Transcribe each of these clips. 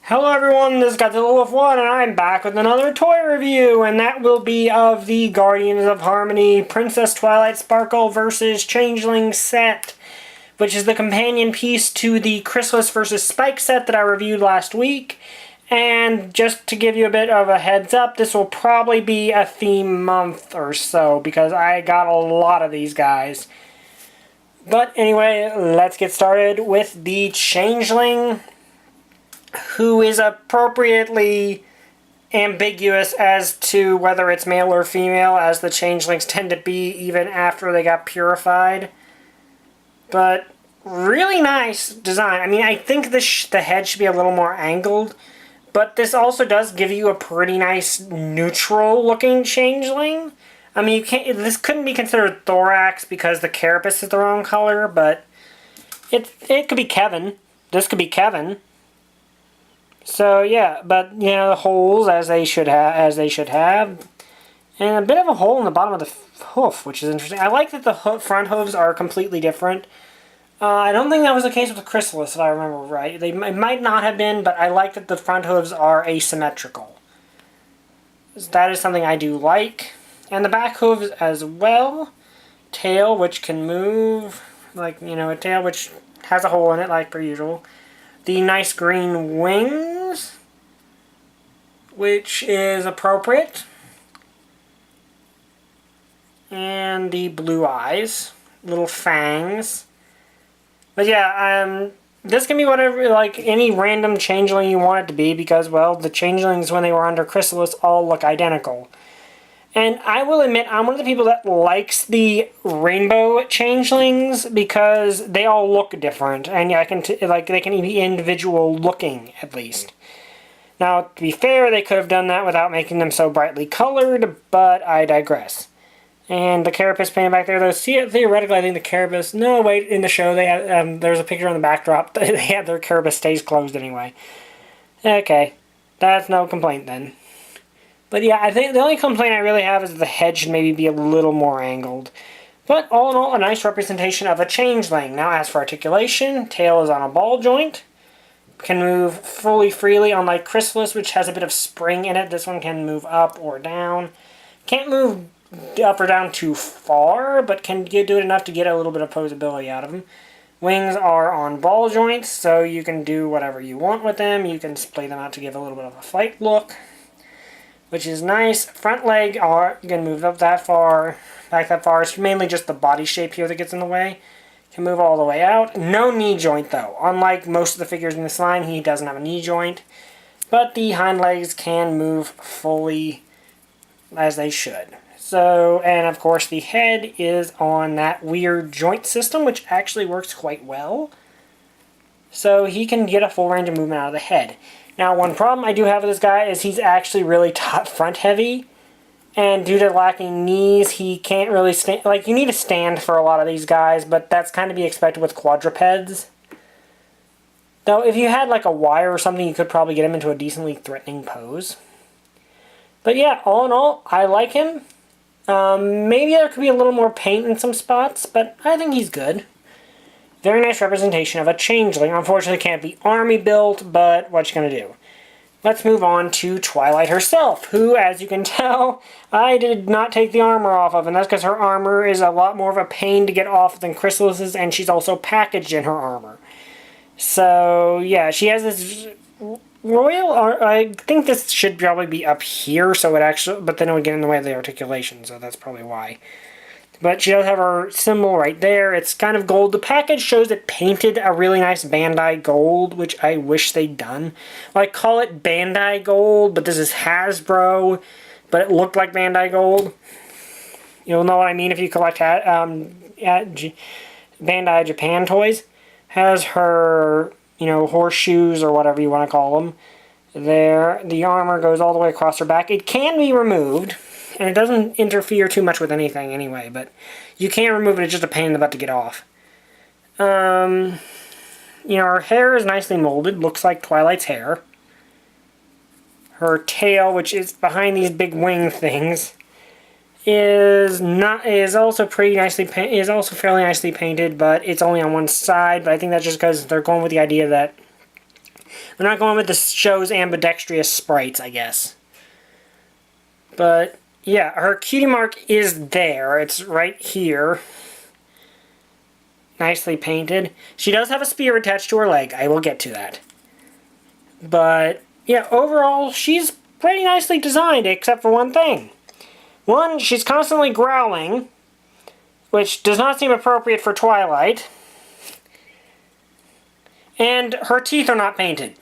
Hello everyone, this is Godzilla Wolf 1 and I'm back with another toy review, and that will be of the Guardians of Harmony Princess Twilight Sparkle vs. Changeling set, which is the companion piece to the Chrysalis vs. Spike set that I reviewed last week. And just to give you a bit of a heads up, this will probably be a theme month or so because I got a lot of these guys. But anyway, let's get started with the Changeling, who is appropriately ambiguous as to whether it's male or female, as the changelings tend to be even after they got purified. But really nice design. I mean, I think the head should be a little more angled, but this also does give you a pretty nice neutral-looking changeling. I mean, this couldn't be considered thorax because the carapace is the wrong color, but it could be Kevin. This could be Kevin. So yeah, but you know, the holes as they should have, and a bit of a hole in the bottom of the hoof, which is interesting. I like that the front hooves are completely different. I don't think that was the case with the Chrysalis, if I remember right. It might not have been, but I like that the front hooves are asymmetrical. That is something I do like, and the back hooves as well. Tail, which can move, like, you know, a tail which has a hole in it, like per usual. The nice green wings, which is appropriate, and the blue eyes, little fangs. But yeah, this can be whatever, like any random changeling you want it to be, because, well, the changelings when they were under Chrysalis all look identical. And I will admit, I'm one of the people that likes the rainbow changelings because they all look different, and yeah, they can be individual looking at least. Now, to be fair, they could have done that without making them so brightly colored, but I digress. And the carapace painted back there, though, theoretically, I think the carapace... No, wait, in the show, they had, there's a picture on the backdrop. They had their carapace stays closed anyway. Okay, that's no complaint then. But yeah, I think the only complaint I really have is the head should maybe be a little more angled. But all in all, a nice representation of a changeling. Now, as for articulation, tail is on a ball joint. Can move fully freely, unlike Chrysalis, which has a bit of spring in it. This one can move up or down. Can't move up or down too far, but can do it enough to get a little bit of posability out of them. Wings are on ball joints, so you can do whatever you want with them. You can splay them out to give a little bit of a fight look, which is nice. Front leg, you can move up that far, back that far. It's mainly just the body shape here that gets in the way. Can move all the way out. No knee joint, though. Unlike most of the figures in this line, he doesn't have a knee joint. But the hind legs can move fully as they should. So, and of course the head is on that weird joint system, which actually works quite well. So he can get a full range of movement out of the head. Now, one problem I do have with this guy is he's actually really top front heavy, and due to lacking knees, he can't really stand. Like, you need to stand for a lot of these guys, but that's kind of be expected with quadrupeds. Though, if you had like a wire or something, you could probably get him into a decently threatening pose. But yeah, all in all, I like him. Maybe there could be a little more paint in some spots, but I think he's good. Very nice representation of a changeling. Unfortunately, can't be army built, but what you gonna do? Let's move on to Twilight herself, who, as you can tell, I did not take the armor off of, and that's because her armor is a lot more of a pain to get off than Chrysalis's, and she's also packaged in her armor. So, yeah, she has this royal... I think this should probably be up here, so it actually... But then it would get in the way of the articulation, so that's probably why. But she does have her symbol right there. It's kind of gold. The package shows it painted a really nice Bandai gold, which I wish they'd done. Well, I call it Bandai gold, but this is Hasbro, but it looked like Bandai gold. You'll know what I mean if you collect Bandai Japan toys. Has her, you know, horseshoes or whatever you want to call them. There, the armor goes all the way across her back. It can be removed. And it doesn't interfere too much with anything anyway, but you can remove it. It's just a pain in the butt to get off. You know, her hair is nicely molded. Looks like Twilight's hair. Her tail, which is behind these big wing things, is also fairly nicely painted, but it's only on one side. But I think that's just because they're going with the idea that We're not going with the show's ambidextrous sprites, I guess. But, yeah, her cutie mark is there. It's right here. Nicely painted. She does have a spear attached to her leg. I will get to that. But, yeah, overall, she's pretty nicely designed, except for one thing. One, she's constantly growling, which does not seem appropriate for Twilight. And her teeth are not painted.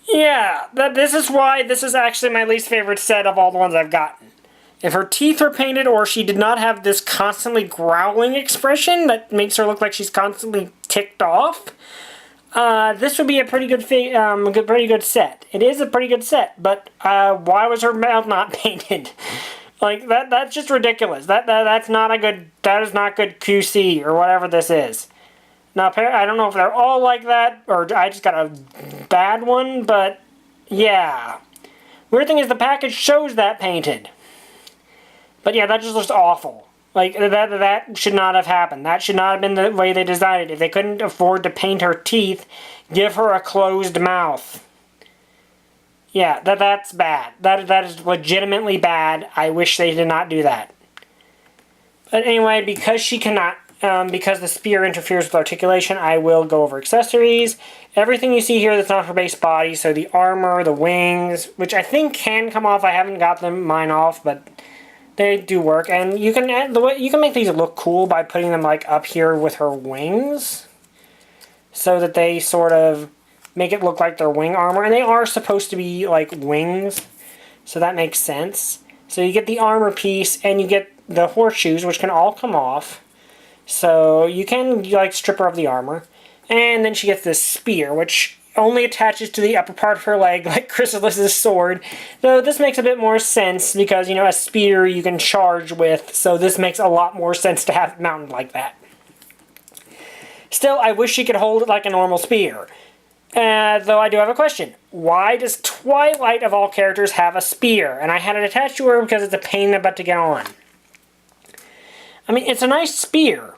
Yeah, this is why this is actually my least favorite set of all the ones I've gotten. If her teeth were painted, or she did not have this constantly growling expression that makes her look like she's constantly ticked off, this would be a pretty good set. It is a pretty good set, but why was her mouth not painted? Like that's just ridiculous. That's not a good. That is not good QC or whatever this is. Now I don't know if they're all like that or I just got a bad one, but yeah. Weird thing is the package shows that painted. But yeah, that just looks awful. Like, that should not have happened. That should not have been the way they designed it. If they couldn't afford to paint her teeth, give her a closed mouth. Yeah, that's bad. That is legitimately bad. I wish they did not do that. But anyway, because she cannot, because the spear interferes with articulation, I will go over accessories. Everything you see here that's not her base body, so the armor, the wings, which I think can come off. I haven't got mine off, but they do work, and you can make these look cool by putting them like up here with her wings, so that they sort of make it look like their wing armor, and they are supposed to be like wings, so that makes sense. So you get the armor piece, and you get the horseshoes, which can all come off, so you can like strip her of the armor, and then she gets this spear, which only attaches to the upper part of her leg, like Chrysalis's sword. Though this makes a bit more sense because, you know, a spear you can charge with, so this makes a lot more sense to have it mounted like that. Still, I wish she could hold it like a normal spear. Though I do have a question. Why does Twilight, of all characters, have a spear? And I had it attached to her because it's a pain in the butt to get on. I mean, it's a nice spear.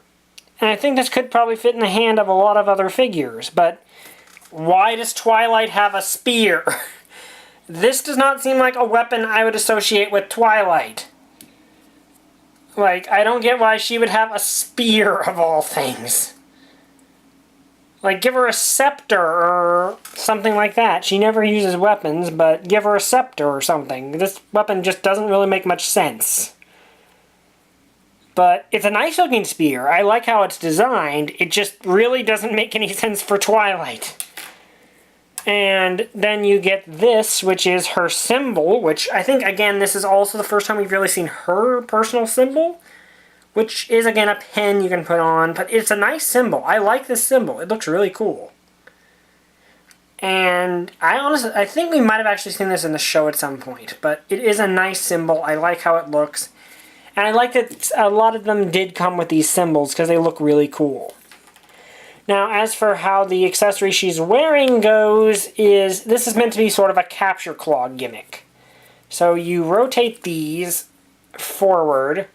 And I think this could probably fit in the hand of a lot of other figures, but why does Twilight have a spear? This does not seem like a weapon I would associate with Twilight. Like, I don't get why she would have a spear of all things. Like, give her a scepter or something like that. She never uses weapons, but give her a scepter or something. This weapon just doesn't really make much sense. But it's a nice looking spear. I like how it's designed. It just really doesn't make any sense for Twilight. And then you get this, which is her symbol, which I think, again, this is also the first time we've really seen her personal symbol, which is, again, a pen you can put on, but it's a nice symbol. I like this symbol. It looks really cool. And I think we might have actually seen this in the show at some point, but it is a nice symbol. I like how it looks. And I like that a lot of them did come with these symbols because they look really cool. Now, as for how the accessory she's wearing goes, this is meant to be sort of a capture claw gimmick. So you rotate these forward,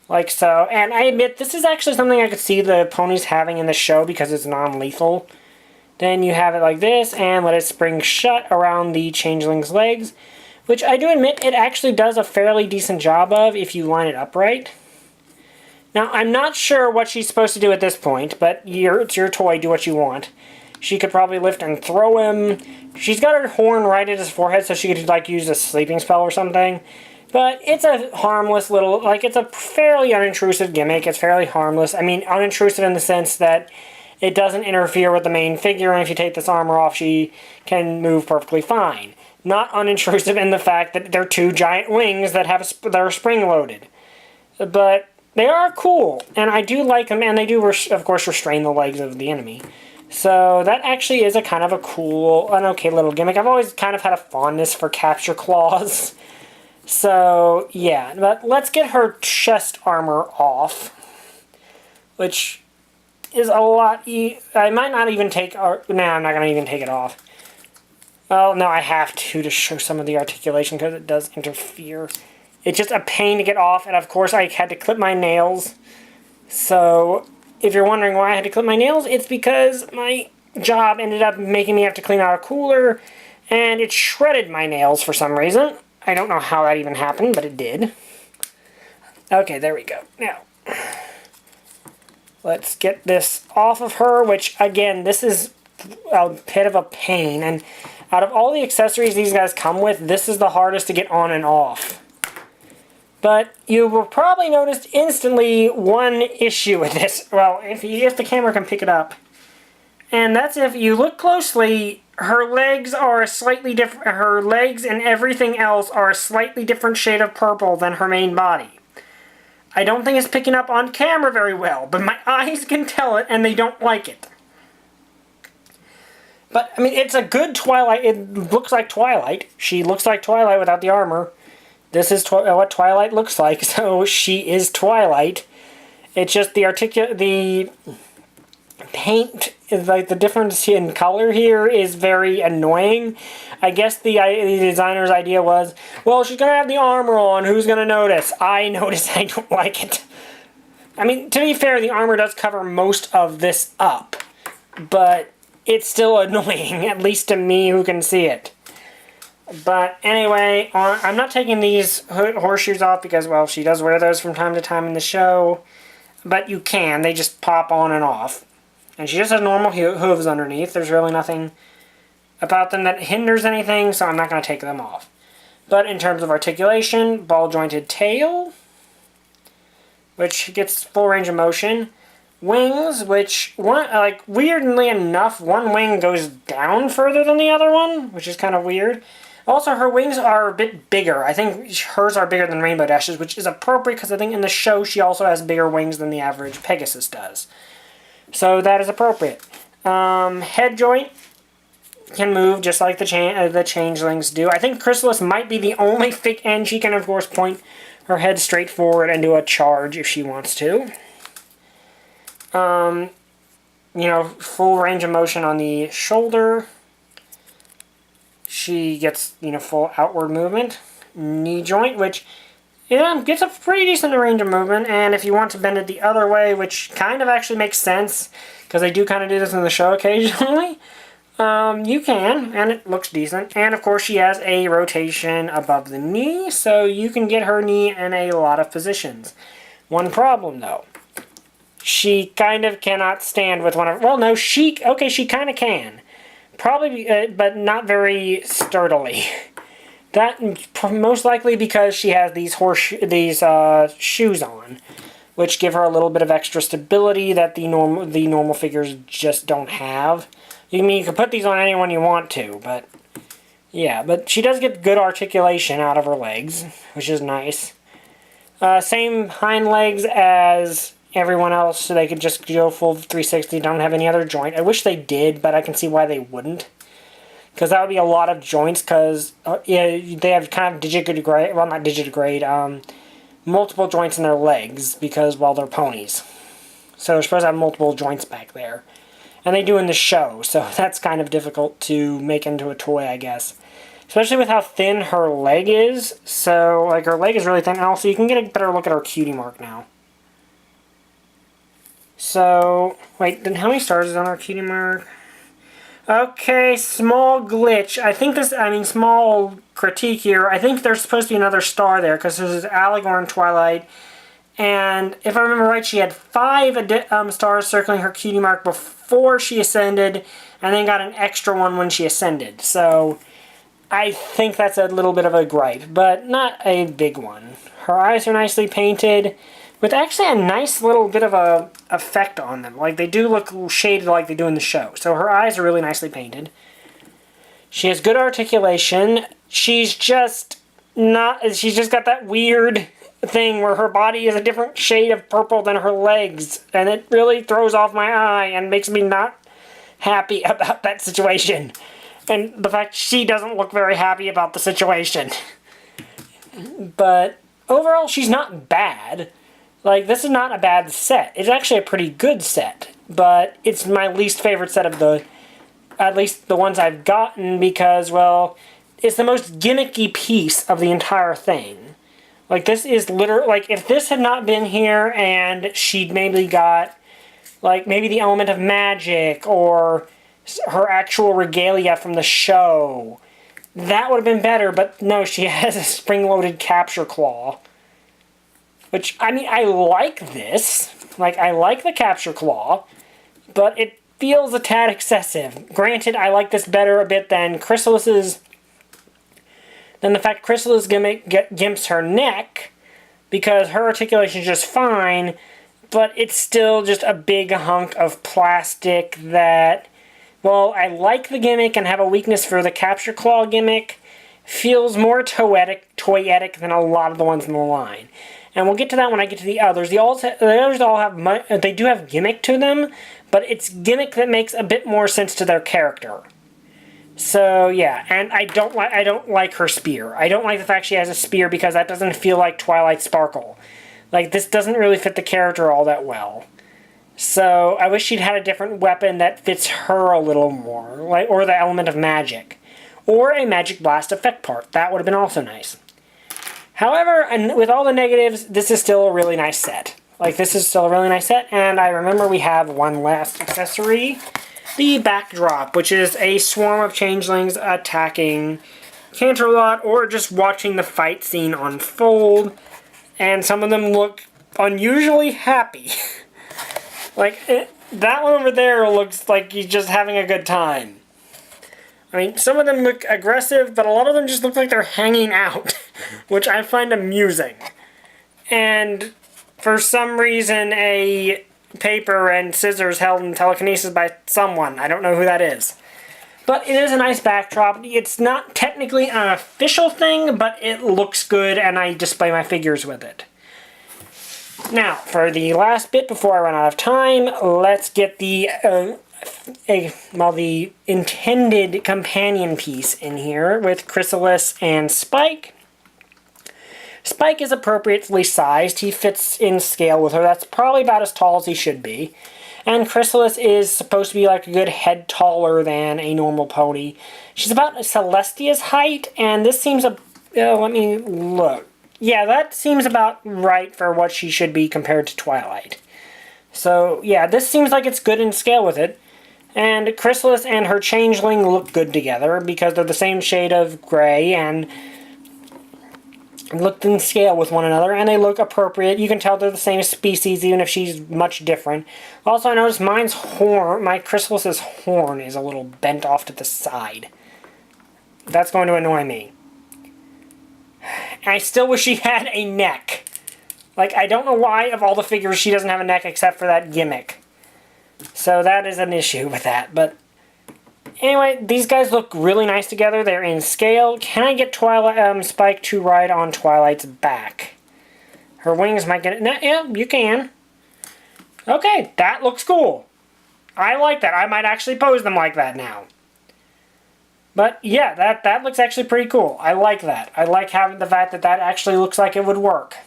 like so. And I admit, this is actually something I could see the ponies having in the show because it's non-lethal. Then you have it like this, and let it spring shut around the changeling's legs, which I do admit it actually does a fairly decent job of if you line it up right. Now, I'm not sure what she's supposed to do at this point, but it's your toy, do what you want. She could probably lift and throw him. She's got her horn right at his forehead, so she could, like, use a sleeping spell or something. But it's a harmless little, like, it's a fairly unintrusive gimmick. It's fairly harmless. I mean, unintrusive in the sense that it doesn't interfere with the main figure, and if you take this armor off, she can move perfectly fine. Not unintrusive in the fact that they're two giant wings that are spring-loaded. But they are cool, and I do like them, and they do, of course, restrain the legs of the enemy. So that actually is a kind of a cool, an okay little gimmick. I've always kind of had a fondness for capture claws. So, yeah, but let's get her chest armor off, which is a lot I might not even take, I'm not going to even take it off. Well, no, I have to show some of the articulation because it does interfere. It's just a pain to get off, and of course I had to clip my nails. So, if you're wondering why I had to clip my nails, it's because my job ended up making me have to clean out a cooler, and it shredded my nails for some reason. I don't know how that even happened, but it did. Okay, there we go. Now, let's get this off of her, which, again, this is a bit of a pain. And out of all the accessories these guys come with, this is the hardest to get on and off. But you will probably notice instantly one issue with this. Well, if the camera can pick it up. And that's if you look closely, her legs are a slightly different. Her legs and everything else are a slightly different shade of purple than her main body. I don't think it's picking up on camera very well, but my eyes can tell it, and they don't like it. But, I mean, it's a good Twilight. It looks like Twilight. She looks like Twilight without the armor. This is what Twilight looks like, so she is Twilight. It's just the paint, like the difference in color here is very annoying. I guess the designer's idea was, well, she's going to have the armor on, who's going to notice? I notice, I don't like it. I mean, to be fair, the armor does cover most of this up, but it's still annoying, at least to me who can see it. But anyway, I'm not taking these horseshoes off because, well, she does wear those from time to time in the show. But you can. They just pop on and off. And she just has normal hooves underneath. There's really nothing about them that hinders anything, so I'm not going to take them off. But in terms of articulation, ball-jointed tail, which gets full range of motion. Wings, which, weirdly enough, one wing goes down further than the other one, which is kind of weird. Also, her wings are a bit bigger. I think hers are bigger than Rainbow Dash's, which is appropriate because I think in the show she also has bigger wings than the average Pegasus does. So that is appropriate. Head joint can move just like the changelings do. I think Chrysalis might be the only and she can, of course, point her head straight forward and do a charge if she wants to. Full range of motion on the shoulder. She gets, full outward movement. Knee joint, which, gets a pretty decent range of movement. And if you want to bend it the other way, which kind of actually makes sense, because they do kind of do this in the show occasionally, you can, and it looks decent. And, of course, she has a rotation above the knee, so you can get her knee in a lot of positions. One problem, though. She kind of cannot stand with one of... Well, no, she kind of can. Probably, but not very sturdily. That most likely because she has these shoes on, which give her a little bit of extra stability that the normal figures just don't have. You can put these on anyone you want to, but yeah. But she does get good articulation out of her legs, which is nice. Same hind legs as everyone else, so they could just go full 360, don't have any other joint. I wish they did, but I can see why they wouldn't. Because that would be a lot of joints, because they have kind of digitigrade, well, not digitigrade, multiple joints in their legs, because, well, they're ponies. So they're supposed to have multiple joints back there. And they do in the show, so that's kind of difficult to make into a toy, I guess. Especially with how thin her leg is. So, her leg is really thin. And also, you can get a better look at her cutie mark now. So, wait, then how many stars is on our cutie mark? Okay, small glitch. Small critique here. I think there's supposed to be another star there, because there's Allegor in Twilight. And if I remember right, she had 5 stars circling her cutie mark before she ascended, and then got an extra one when she ascended. So, I think that's a little bit of a gripe, but not a big one. Her eyes are nicely painted, with actually a nice little bit of a effect on them. Like, they do look shaded like they do in the show. So her eyes are really nicely painted. She has good articulation. She's just got that weird thing where her body is a different shade of purple than her legs. And it really throws off my eye and makes me not happy about that situation. And the fact she doesn't look very happy about the situation. But overall, she's not bad. This is not a bad set. It's actually a pretty good set, but it's my least favorite set of at least the ones I've gotten, because, well, it's the most gimmicky piece of the entire thing. This is literally, if this had not been here and she'd maybe got, maybe the element of magic or her actual regalia from the show. That would have been better, but no, she has a spring-loaded capture claw. Which, I mean, I like this. Like, I like the capture claw, but it feels a tad excessive. Granted, I like this better a bit than Chrysalis's. Than the fact Chrysalis gimps her neck, because her articulation is just fine, but it's still just a big hunk of plastic that, well, I like the gimmick and have a weakness for the capture claw gimmick. Feels more toyetic than a lot of the ones in the line. And we'll get to that when I get to the others. The others all have, they do have gimmick to them, but it's gimmick that makes a bit more sense to their character. So yeah, and I don't like her spear. I don't like the fact she has a spear because that doesn't feel like Twilight Sparkle. Like, this doesn't really fit the character all that well. So I wish she'd had a different weapon that fits her a little more, like, or the element of magic, or a magic blast effect part. That would have been also nice. However, and with all the negatives, this is still a really nice set. Like, this is still a really nice set, and I remember we have one last accessory, the backdrop, which is a swarm of changelings attacking Canterlot, or just watching the fight scene unfold, and some of them look unusually happy. Like, that one over there looks like he's just having a good time. I mean, some of them look aggressive, but a lot of them just look like they're hanging out, which I find amusing. And for some reason, a paper and scissors held in telekinesis by someone. I don't know who that is. But it is a nice backdrop. It's not technically an official thing, but it looks good, and I display my figures with it. Now, for the last bit before I run out of time, let's get the the intended companion piece in here with Chrysalis and Spike. Spike is appropriately sized. He fits in scale with her. That's probably about as tall as he should be. And Chrysalis is supposed to be like a good head taller than a normal pony. She's about Celestia's height, and this seems let me look. Yeah, that seems about right for what she should be compared to Twilight. So, yeah, this seems like it's good in scale with it. And Chrysalis and her Changeling look good together because they're the same shade of gray and look in scale with one another, and they look appropriate. You can tell they're the same species even if she's much different. Also, I noticed my Chrysalis's horn is a little bent off to the side. That's going to annoy me. And I still wish she had a neck. Like, I don't know why of all the figures she doesn't have a neck except for that gimmick. So that is an issue with that, but anyway, these guys look really nice together. They're in scale. Can I get Spike to ride on Twilight's back? Her wings might get it. Yeah, you can. Okay, that looks cool. I like that. I might actually pose them like that now. But yeah, that looks actually pretty cool. I like that. I like having the fact that that actually looks like it would work.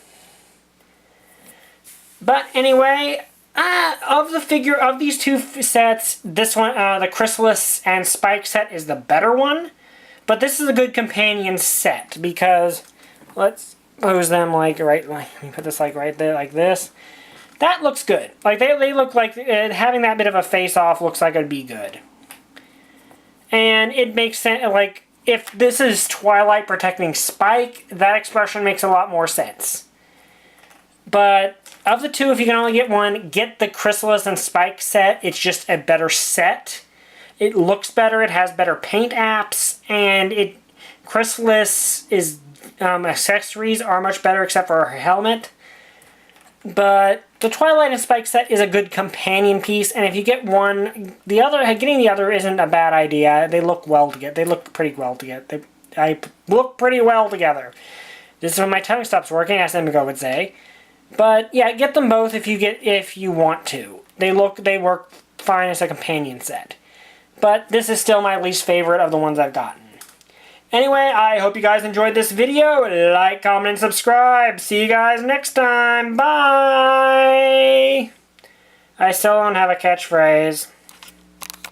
But anyway, of these two sets, this one, the Chrysalis and Spike set is the better one. But this is a good companion set because let's pose them like let me put this like right there like this. That looks good. Like they look like having that bit of a face off looks like it'd be good. And it makes sense. Like if this is Twilight protecting Spike, that expression makes a lot more sense. But of the two, if you can only get one, get the Chrysalis and Spike set. It's just a better set. It looks better. It has better paint apps, and Chrysalis is accessories are much better except for her helmet. But the Twilight and Spike set is a good companion piece, and if you get one, getting the other isn't a bad idea. They look well together. They look pretty well together. They look pretty well together. This is when my tongue stops working, as Emiko would say. But yeah, get them both if you want to. They work fine as a companion set. But this is still my least favorite of the ones I've gotten. Anyway, I hope you guys enjoyed this video. Like, comment, and subscribe. See you guys next time. Bye! I still don't have a catchphrase.